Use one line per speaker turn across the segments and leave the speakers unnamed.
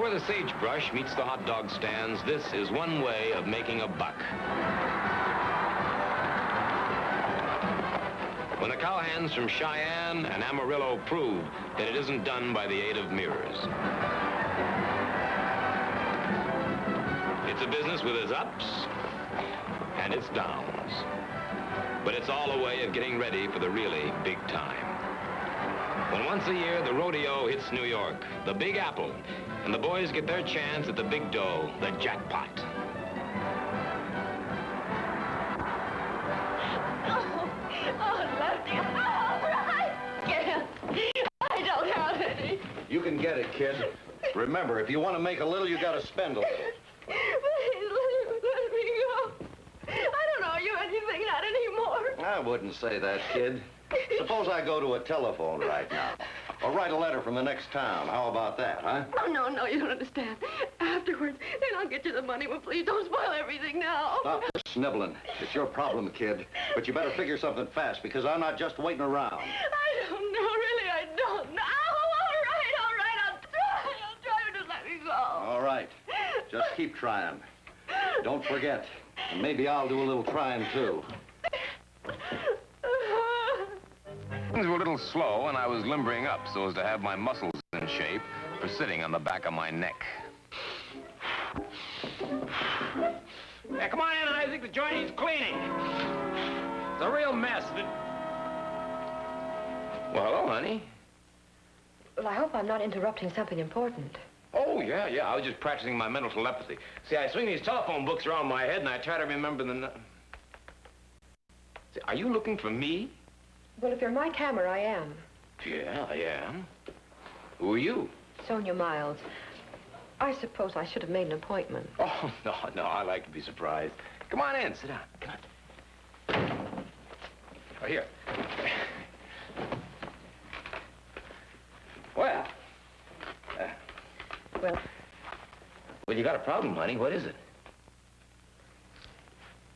Where the sagebrush meets the hot dog stands, this is one way of making a buck. When the cowhands from Cheyenne and Amarillo prove that it isn't done by the aid of mirrors. It's a business with its ups and its downs. But it's all a way of getting ready for the really big time. When once a year the rodeo hits New York, the Big Apple, and the boys get their chance at the big dough, the jackpot.
Oh, Lefty. Oh, right. Can't. I don't have any.
You can get it, kid. Remember, if you want to make a little, you got to spend a little.
Please, let me go. I don't owe you anything, not anymore.
I wouldn't say that, kid. Suppose I go to a telephone right now. Or write a letter from the next town. How about that, huh?
Oh, no, you don't understand. Afterwards, then I'll get you the money, but please don't spoil everything now.
Stop the sniveling. It's your problem, kid. But you better figure something fast, because I'm not just waiting around.
I don't know, really, I don't know. All right, I'll try, just let me go.
All right. Just keep trying. Don't forget. And maybe I'll do a little trying, too.
Things were a little slow, and I was limbering up so as to have my muscles in shape for sitting on the back of my neck. Yeah, come on in, Isaac. The joint needs cleaning. It's a real mess. Well, hello, honey.
Well, I hope I'm not interrupting something important.
Oh, yeah. I was just practicing my mental telepathy. See, I swing these telephone books around my head, and I try to remember the... See, are you looking for me?
Well, if you're Mike Hammer, I am.
Yeah, I am. Who are you?
Sonia Miles. I suppose I should have made an appointment.
Oh, no, I like to be surprised. Come on in, sit down. Come on. Oh, here. Well. Well, you got a problem, honey. What is it?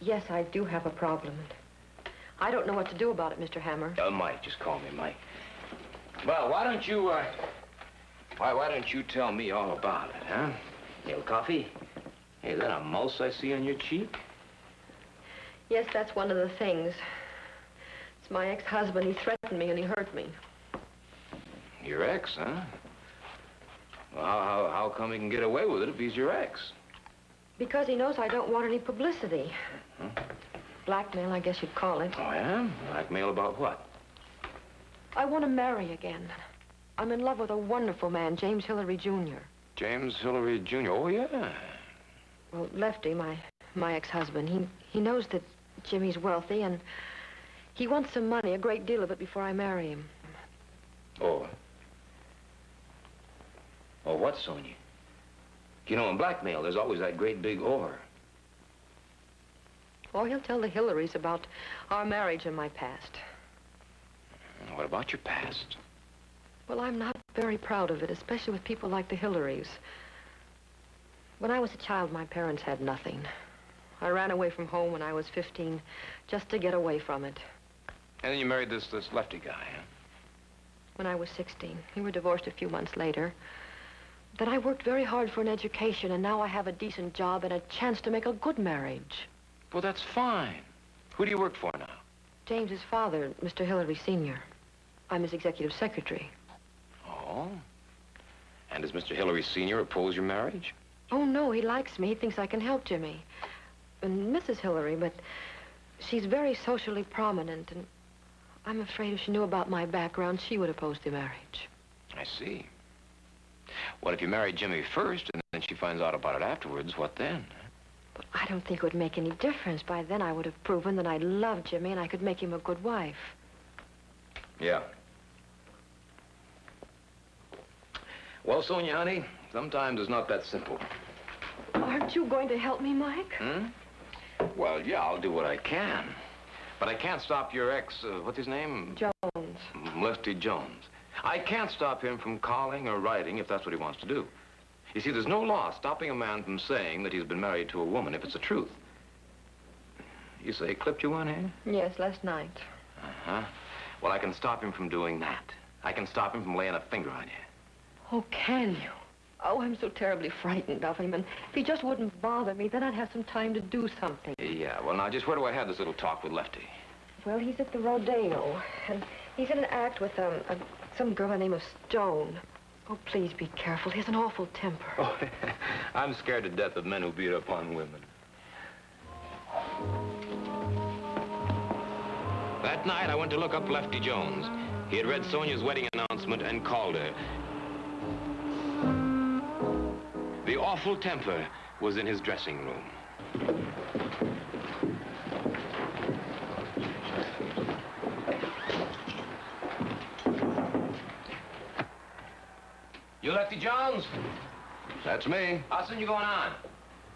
Yes, I do have a problem. I don't know what to do about it, Mr. Hammer.
Mike. Just call me Mike. Well, why don't you tell me all about it, huh? A little coffee? Hey, is that a mouse I see on your cheek?
Yes, that's one of the things. It's my ex-husband. He threatened me and he hurt me.
Your ex, huh? Well, how come he can get away with it if he's your ex?
Because he knows I don't want any publicity. Blackmail, I guess you'd call it.
Oh, yeah? Blackmail about what?
I want to marry again. I'm in love with a wonderful man, James Hillary, Jr.
James Hillary, Jr. Oh, yeah.
Well, Lefty, my ex-husband, he knows that Jimmy's wealthy, and he wants some money, a great deal of it, before I marry him.
Oh. Oh, what, Sonia? You know, in blackmail, there's always that great big or.
Oh, he'll tell the Hillarys about our marriage and my past.
What about your past?
Well, I'm not very proud of it, especially with people like the Hillarys. When I was a child, my parents had nothing. I ran away from home when I was 15, just to get away from it.
And then you married this Lefty guy, huh?
When I was 16. We were divorced a few months later. Then I worked very hard for an education, and now I have a decent job and a chance to make a good marriage.
Well, that's fine. Who do you work for now?
James's father, Mr. Hillary, Sr. I'm his executive secretary.
Oh? And does Mr. Hillary, Sr. oppose your marriage?
Oh, no, he likes me. He thinks I can help Jimmy. And Mrs. Hillary, but she's very socially prominent, and I'm afraid if she knew about my background, she would oppose the marriage.
I see. What if you married Jimmy first, and then she finds out about it afterwards? What then?
But I don't think it would make any difference. By then, I would have proven that I love Jimmy and I could make him a good wife.
Yeah. Well, Sonia, honey, sometimes it's not that simple.
Aren't you going to help me, Mike?
Well, yeah, I'll do what I can. But I can't stop your ex, what's his name?
Jones.
Lefty Jones. I can't stop him from calling or writing if that's what he wants to do. You see, there's no law stopping a man from saying that he's been married to a woman if it's the truth. You say he clipped you one hair?
Yes, last night.
Uh-huh. Well, I can stop him from doing that. I can stop him from laying a finger on you.
Oh, can you? Oh, I'm so terribly frightened of him, and if he just wouldn't bother me, then I'd have some time to do something.
Yeah, well, now, just where do I have this little talk with Lefty?
Well, he's at the Rodeo, and he's in an act with some girl by the name of Stone. Oh, please be careful. He has an awful temper.
Oh, I'm scared to death of men who beat upon women. That night, I went to look up Lefty Jones. He had read Sonia's wedding announcement and called her. The awful temper was in his dressing room. You Lefty Jones?
That's me.
How soon you going on?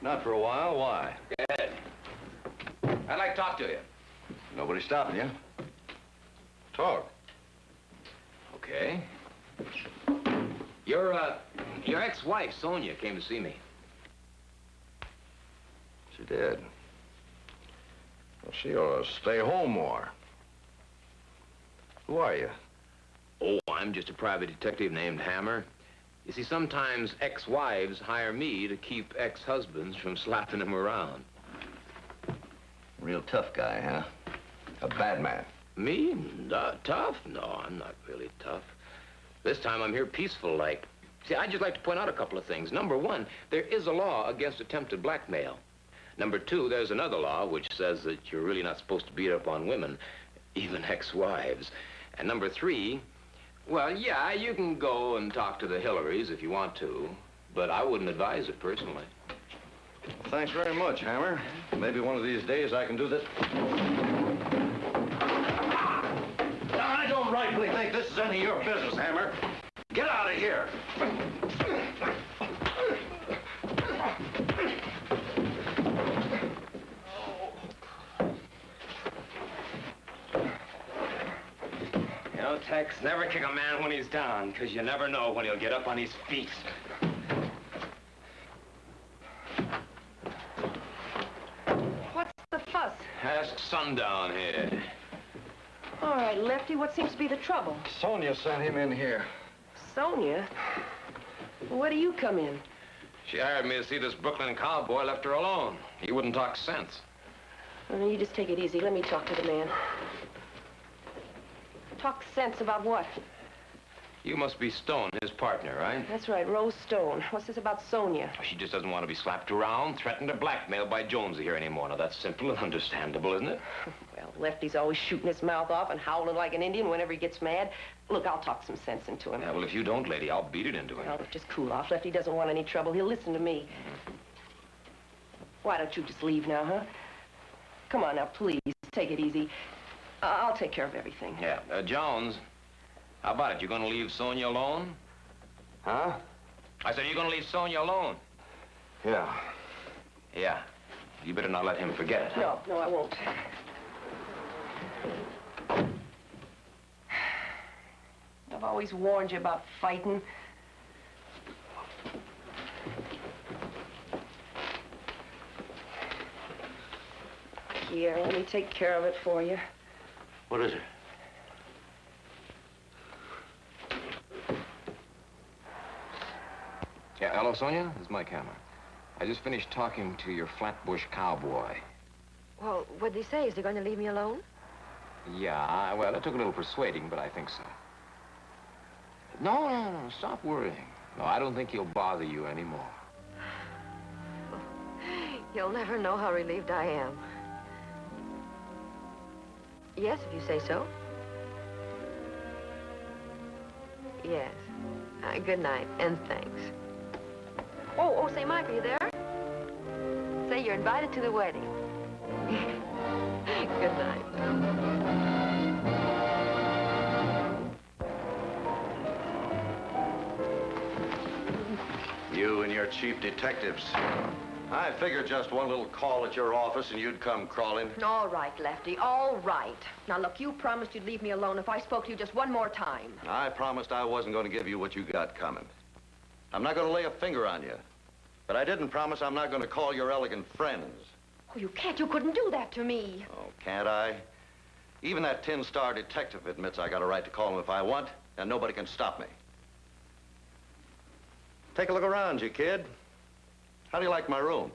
Not for a while. Why?
Good. I'd like to talk to you.
Nobody's stopping you. Talk.
Okay. Your ex-wife, Sonia, came to see me.
She did. Well, she ought to stay home more. Who are you?
Oh, I'm just a private detective named Hammer. You see, sometimes ex-wives hire me to keep ex-husbands from slapping them around.
Real tough guy, huh? A bad man.
Me? Tough? No, I'm not really tough. This time I'm here peaceful like. See, I'd just like to point out a couple of things. Number one, there is a law against attempted blackmail. Number two, there's another law which says that you're really not supposed to beat up on women, even ex-wives. And number three, well, yeah, you can go and talk to the Hillarys if you want to, but I wouldn't advise it personally.
Well, thanks very much, Hammer. Maybe one of these days I can do this. I don't rightfully think this is any of your business, Hammer. Get out of here.
You know, Tex, never kick a man when he's down, because you never know when he'll get up on his feet.
What's the fuss?
Ask Sundown here.
All right, Lefty, what seems to be the trouble?
Sonia sent him in here.
Sonia? Well, where do you come in?
She hired me to see this Brooklyn cowboy, left her alone. He wouldn't talk sense.
Well, you just take it easy. Let me talk to the man. Talk sense about what?
You must be Stone, his partner, right?
That's right, Rose Stone. What's this about Sonia?
She just doesn't want to be slapped around, threatened or blackmailed by Jonesy here anymore. Now, that's simple and understandable, isn't it?
Well, Lefty's always shooting his mouth off and howling like an Indian whenever he gets mad. Look, I'll talk some sense into him.
Yeah, well, if you don't, lady, I'll beat it into him.
Well, just cool off. Lefty doesn't want any trouble. He'll listen to me. Why don't you just leave now, huh? Come on now, please. Take it easy. I'll take care of everything.
Yeah, Jones, how about it? You gonna leave Sonia alone?
Huh?
I said, you gonna leave Sonia alone?
Yeah.
Yeah. You better not let him forget it.
No, I won't. I've always warned you about fighting. Here, let me take care of it for you.
What is it?
Yeah, hello, Sonia. This is Mike Hammer. I just finished talking to your Flatbush cowboy.
Well, what'd he say? Is he going to leave me alone?
Yeah, well, it took a little persuading, but I think so. No, stop worrying. No, I don't think he'll bother you anymore.
You'll never know how relieved I am. Yes, if you say so. Yes. Good night, and thanks. Oh, say, Mike, are you there? Say you're invited to the wedding. Good night.
You and your chief detectives. I figured just one little call at your office and you'd come crawling.
All right, Lefty, all right. Now, look, you promised you'd leave me alone if I spoke to you just one more time.
I promised I wasn't going to give you what you got coming. I'm not going to lay a finger on you. But I didn't promise I'm not going to call your elegant friends.
Oh, you can't. You couldn't do that to me.
Oh, can't I? Even that tin-star detective admits I got a right to call him if I want, and nobody can stop me. Take a look around you, kid. How do you like my room?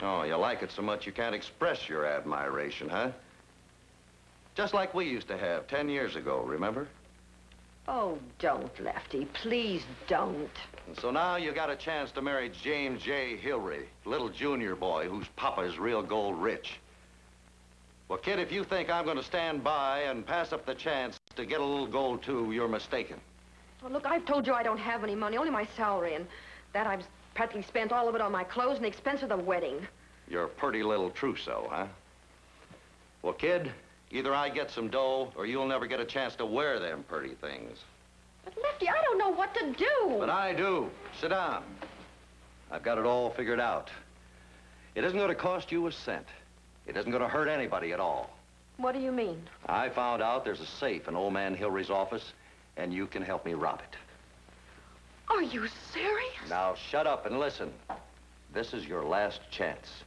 Oh, you like it so much you can't express your admiration, huh? Just like we used to have 10 years ago, remember?
Oh, don't, Lefty. Please don't.
And so now you got a chance to marry James J. Hillary, little junior boy whose papa is real gold rich. Well, kid, if you think I'm going to stand by and pass up the chance to get a little gold, too, you're mistaken.
Well, look, I've told you I don't have any money, only my salary, and that I've practically spent all of it on my clothes and the expense of the wedding.
You're a pretty little trousseau, huh? Well, kid, either I get some dough or you'll never get a chance to wear them pretty things.
But, Lefty, I don't know what to do.
But I do. Sit down. I've got it all figured out. It isn't going to cost you a cent. It isn't going to hurt anybody at all.
What do you mean?
I found out there's a safe in old man Hillry's office, and you can help me rob it.
Are you serious?
Now, shut up and listen. This is your last chance.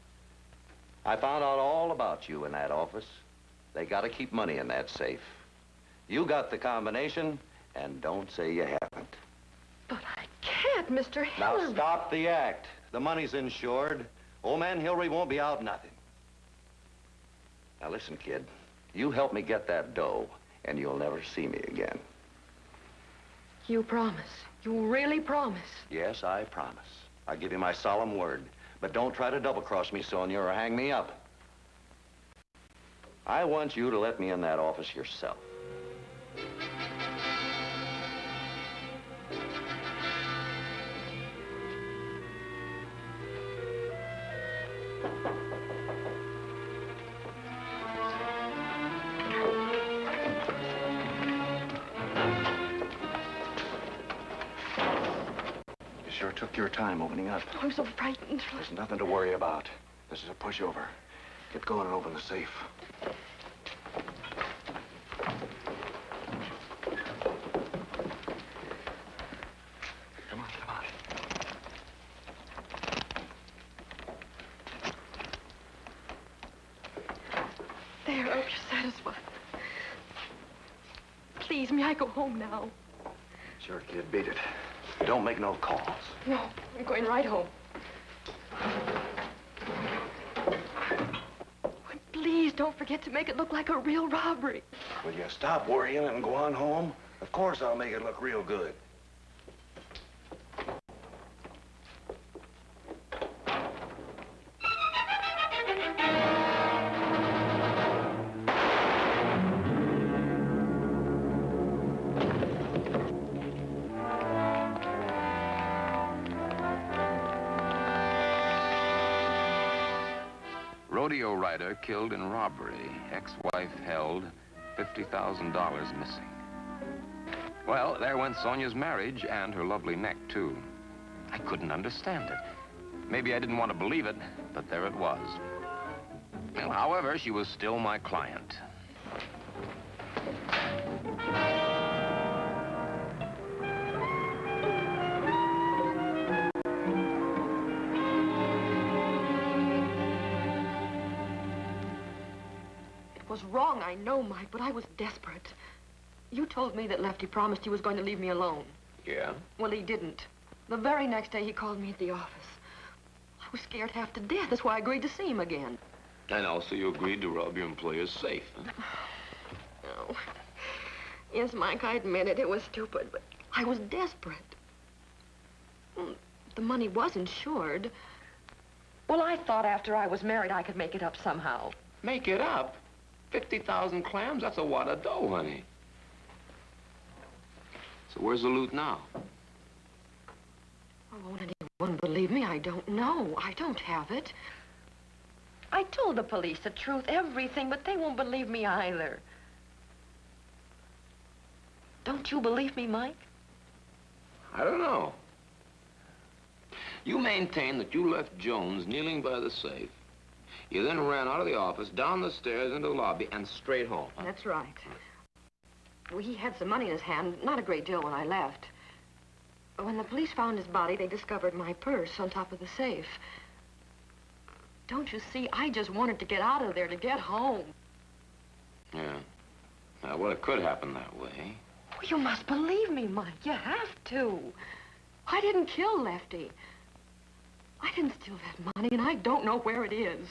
I found out all about you in that office. They got to keep money in that safe. You got the combination, and don't say you haven't.
But I can't, Mr.
Now,
Hillary.
stop the act. The money's insured. Old man Hillary won't be out nothing. Now, listen, kid. You help me get that dough, and you'll never see me again.
You promise. You really promise.
Yes, I promise. I give you my solemn word. But don't try to double-cross me, Sonia, or hang me up. I want you to let me in that office yourself. You sure took your time opening up.
Oh, I'm so frightened.
There's nothing to worry about. This is a pushover. Get going and open the safe. Come on, come on.
There, I hope you're satisfied. Please, may I go home now?
Sure, kid, beat it. Don't make no calls.
No, I'm going right home. Please don't forget to make it look like a real robbery.
Will you stop worrying and go on home? Of course I'll make it look real good.
Rodeo rider killed in robbery. Ex-wife held, $50,000 missing. Well, there went Sonia's marriage and her lovely neck, too. I couldn't understand it. Maybe I didn't want to believe it, but there it was. Well, however, she was still my client.
It was wrong, I know, Mike, but I was desperate. You told me that Lefty promised he was going to leave me alone.
Yeah?
Well, he didn't. The very next day, he called me at the office. I was scared half to death. That's why I agreed to see him again.
And also you agreed to rob your employer's safe, huh?
Oh. Yes, Mike, I admit it. It was stupid, but I was desperate. The money was insured. Well, I thought after I was married, I could make it up somehow.
Make it up? 50,000 clams? That's a wad of dough, honey. So where's the loot now?
Oh, won't anyone believe me? I don't know. I don't have it. I told the police the truth, everything, but they won't believe me either. Don't you believe me, Mike?
I don't know. You maintain that you left Jones kneeling by the safe. You then ran out of the office, down the stairs, into the lobby, and straight home. Huh?
That's right. Well, he had some money in his hand, not a great deal when I left. When the police found his body, they discovered my purse on top of the safe. Don't you see? I just wanted to get out of there, to get home.
Yeah. Well, it could happen that way.
Well, you must believe me, Mike. You have to. I didn't kill Lefty. I didn't steal that money, and I don't know where it is.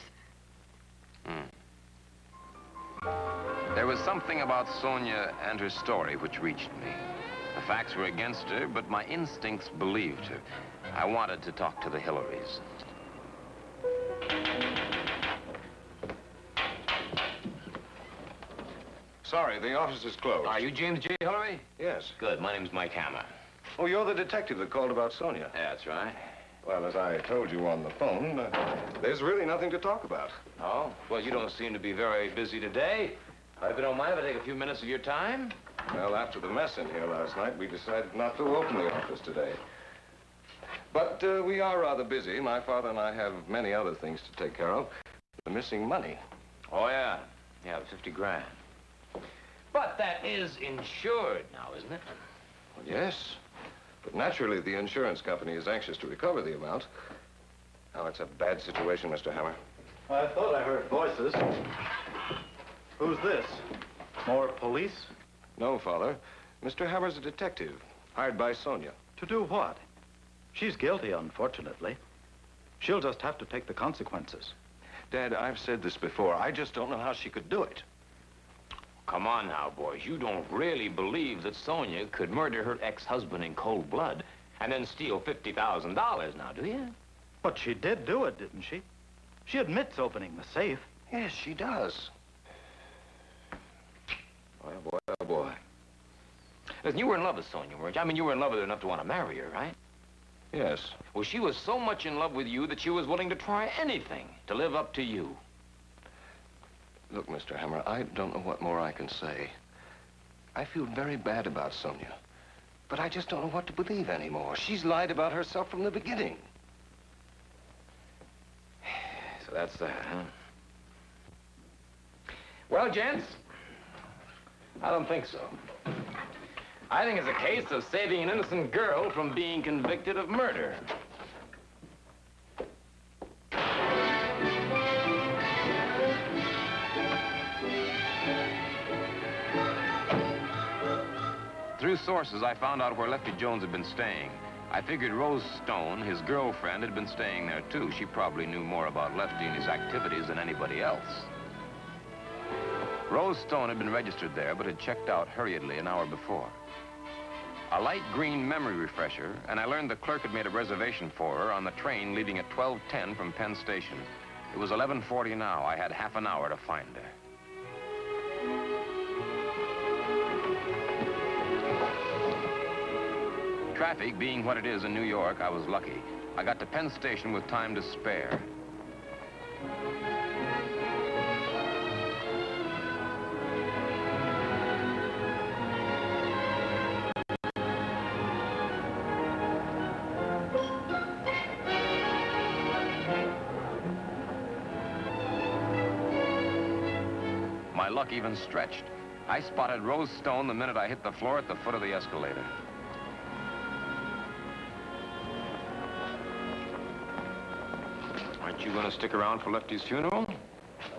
There was something about Sonia and her story which reached me. The facts were against her, but my instincts believed her. I wanted to talk to the Hillarys.
Sorry, the office is closed.
Are you James J. Hillary?
Yes.
Good. My name's Mike Hammer.
Oh, you're the detective that called about Sonia.
That's right.
Well, as I told you on the phone, there's really nothing to talk about.
Oh? Well, you don't seem to be very busy today. If you don't mind, if I take a few minutes of your time.
Well, after the mess in here last night, we decided not to open the office today. But we are rather busy. My father and I have many other things to take care of. The missing money.
Oh, yeah. Yeah, 50 grand. But that is insured now, isn't it?
Well, yes. But naturally, the insurance company is anxious to recover the amount. Now, it's a bad situation, Mr. Hammer.
I thought I heard voices. Who's this? More police?
No, Father. Mr. Hammer's a detective, hired by Sonia.
To do what? She's guilty, unfortunately. She'll just have to take the consequences.
Dad, I've said this before. I just don't know how she could do it.
Come on now, boys. You don't really believe that Sonia could murder her ex-husband in cold blood and then steal $50,000 now, do you?
But she did do it, didn't she? She admits opening the safe.
Yes, she does.
Oh, boy, oh, boy. Listen, you were in love with Sonia, weren't you? I mean, you were in love with her enough to want to marry her, right?
Yes.
Well, she was so much in love with you that she was willing to try anything to live up to you.
Look, Mr. Hammer, I don't know what more I can say. I feel very bad about Sonia, but I just don't know what to believe anymore. She's lied about herself from the beginning.
So that's that, huh? Well, gents, I don't think so. I think it's a case of saving an innocent girl from being convicted of murder. Through sources, I found out where Lefty Jones had been staying. I figured Rose Stone, his girlfriend, had been staying there, too. She probably knew more about Lefty and his activities than anybody else. Rose Stone had been registered there, but had checked out hurriedly an hour before. A light green memory refresher, and I learned the clerk had made a reservation for her on the train leaving at 12:10 from Penn Station. It was 11:40 now. I had half an hour to find her. Traffic being what it is in New York, I was lucky. I got to Penn Station with time to spare. My luck even stretched. I spotted Rose Stone the minute I hit the floor at the foot of the escalator. Aren't you going to stick around for Lefty's funeral?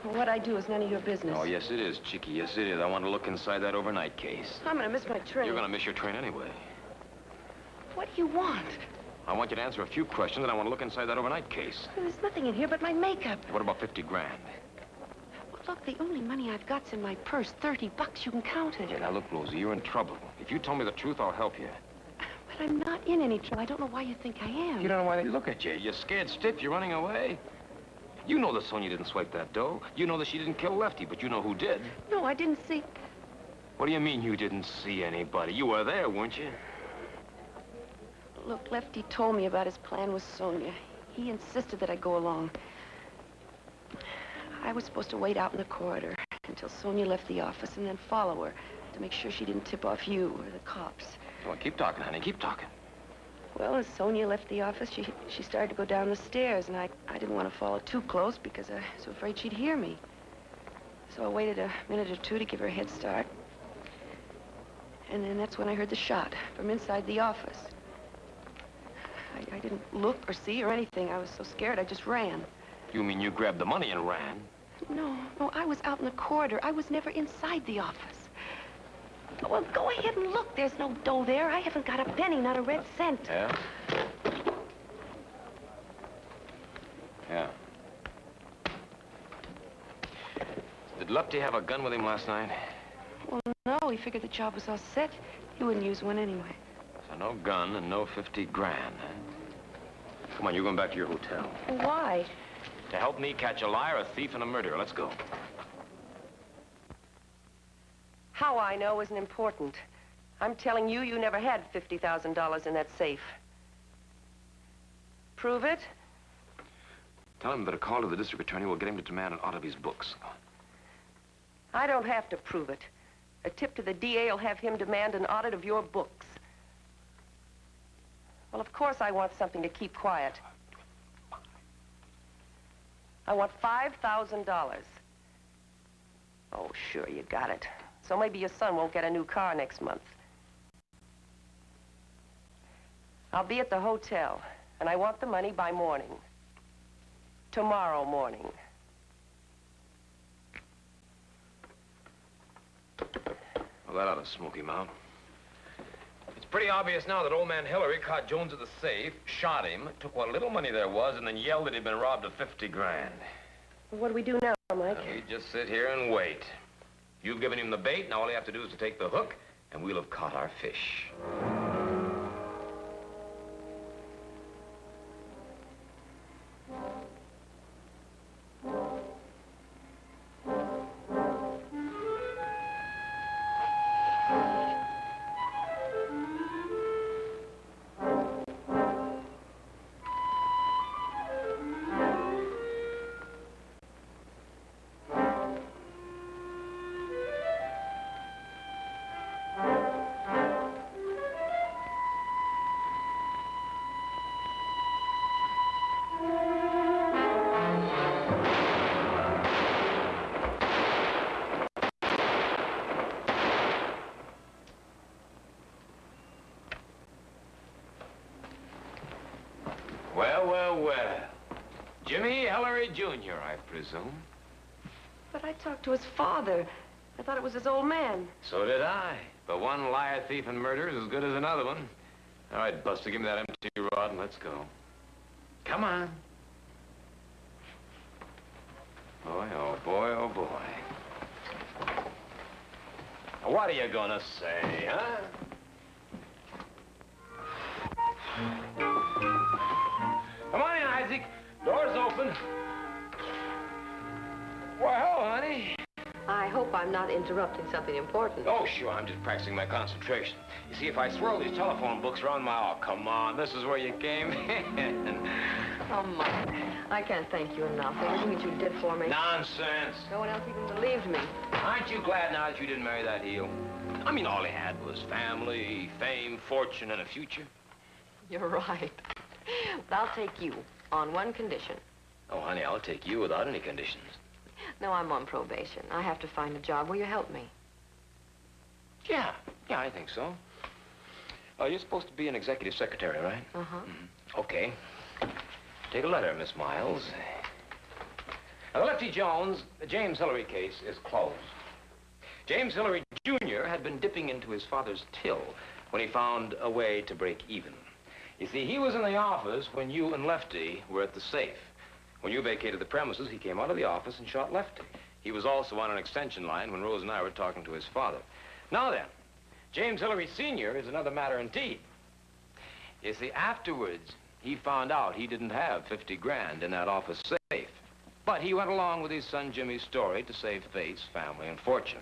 Well, what I do is none of your business.
Oh, yes, it is, Chicky. Yes, it is. I want to look inside that overnight case.
I'm gonna miss my train.
You're going to miss your train anyway.
What do you want?
I want you to answer a few questions, and I want to look inside that overnight case.
There's nothing in here but my makeup.
What about 50 grand?
Well, look, the only money I've got's in my purse. $30. You can count it.
Yeah, now look, Rosie, you're in trouble. If you tell me the truth, I'll help you.
But I'm not in any trouble. I don't know why you think I am.
You don't know why they look at you. You're scared stiff. You're running away. You know that Sonia didn't swipe that dough. You know that she didn't kill Lefty, but you know who did.
No, I didn't see...
What do you mean you didn't see anybody? You were there, weren't you?
Look, Lefty told me about his plan with Sonia. He insisted that I go along. I was supposed to wait out in the corridor until Sonia left the office and then follow her to make sure she didn't tip off you or the cops.
Come on, keep talking, honey. Keep talking.
Well, as Sonia left the office, she started to go down the stairs, and I didn't want to follow too close because I was afraid she'd hear me. So I waited a minute or two to give her a head start. And then that's when I heard the shot from inside the office. I didn't look or see or anything. I was so scared, I just ran.
You mean you grabbed the money and ran?
No, I was out in the corridor. I was never inside the office. Well, go ahead and look. There's no dough there. I haven't got a penny, not a red cent.
Yeah? Yeah. Did Lefty have a gun with him last night?
Well, no, he figured the job was all set. He wouldn't use one anyway.
So no gun and no 50 grand, huh? Come on, you're going back to your hotel.
Why?
To help me catch a liar, a thief, and a murderer. Let's go.
How I know isn't important. I'm telling you, you never had $50,000 in that safe. Prove it?
Tell him that a call to the district attorney will get him to demand an audit of his books.
I don't have to prove it. A tip to the DA will have him demand an audit of your books. Well, of course I want something to keep quiet. I want $5,000. Oh, sure, you got it. So maybe your son won't get a new car next month. I'll be at the hotel, and I want the money by morning. Tomorrow morning.
Well, that ought to smoke him out. It's pretty obvious now that old man Hillary caught Jones at the safe, shot him, took what little money there was, and then yelled that he'd been robbed of 50 grand.
What do we do now, Mike?
We just sit here and wait. You've given him the bait, now all you have to do is to take the hook, and we'll have caught our fish. Well. Jimmy Hillary Jr., I presume.
But I talked to his father. I thought it was his old man.
So did I. But one liar, thief, and murderer is as good as another one. All right, Buster, give me that empty rod and let's go. Come on. Boy, oh boy, oh boy. What are you gonna say, huh? Come on in, Isaac. Door's open. Well, honey.
I hope I'm not interrupting something important.
Oh, sure, I'm just practicing my concentration. You see, if I swirl these telephone books around my... Oh, come on, this is where you came in.
Oh, Mike, I can't thank you enough. Everything that you did for me.
Nonsense.
No one else even believed me.
Aren't you glad now that you didn't marry that heel? I mean, all he had was family, fame, fortune, and a future.
You're right. But I'll take you on one condition.
Oh, honey, I'll take you without any conditions.
No, I'm on probation. I have to find a job. Will you help me?
Yeah, I think so. You're supposed to be an executive secretary, right?
Uh-huh.
Mm-hmm. Okay. Take a letter, Miss Miles. Now, the Lefty Jones, the James Hillary case is closed. James Hillary Jr. had been dipping into his father's till when he found a way to break even. You see, he was in the office when you and Lefty were at the safe. When you vacated the premises, he came out of the office and shot Lefty. He was also on an extension line when Rose and I were talking to his father. Now then, James Hillary Sr. is another matter indeed. You see, afterwards, he found out he didn't have 50 grand in that office safe. But he went along with his son Jimmy's story to save face, family, and fortune.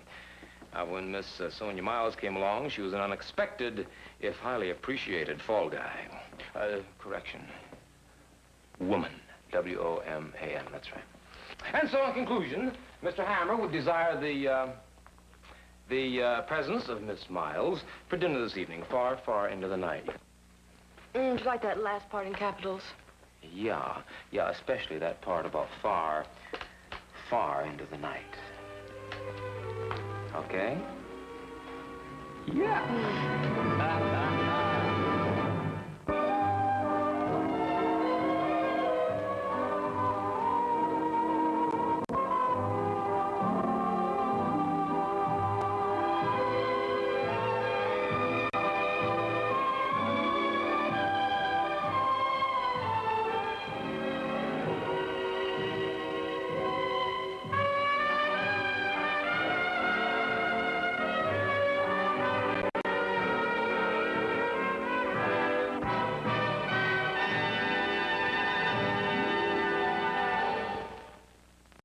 When Miss Sonia Miles came along, she was an unexpected, if highly appreciated, fall guy. Correction. Woman. W-O-M-A-N, that's right. And so, in conclusion, Mr. Hammer would desire the presence of Miss Miles for dinner this evening, far, far into the night.
Do you like that last part in capitals?
Yeah, especially that part about far, far into the night. Okay? Yeah.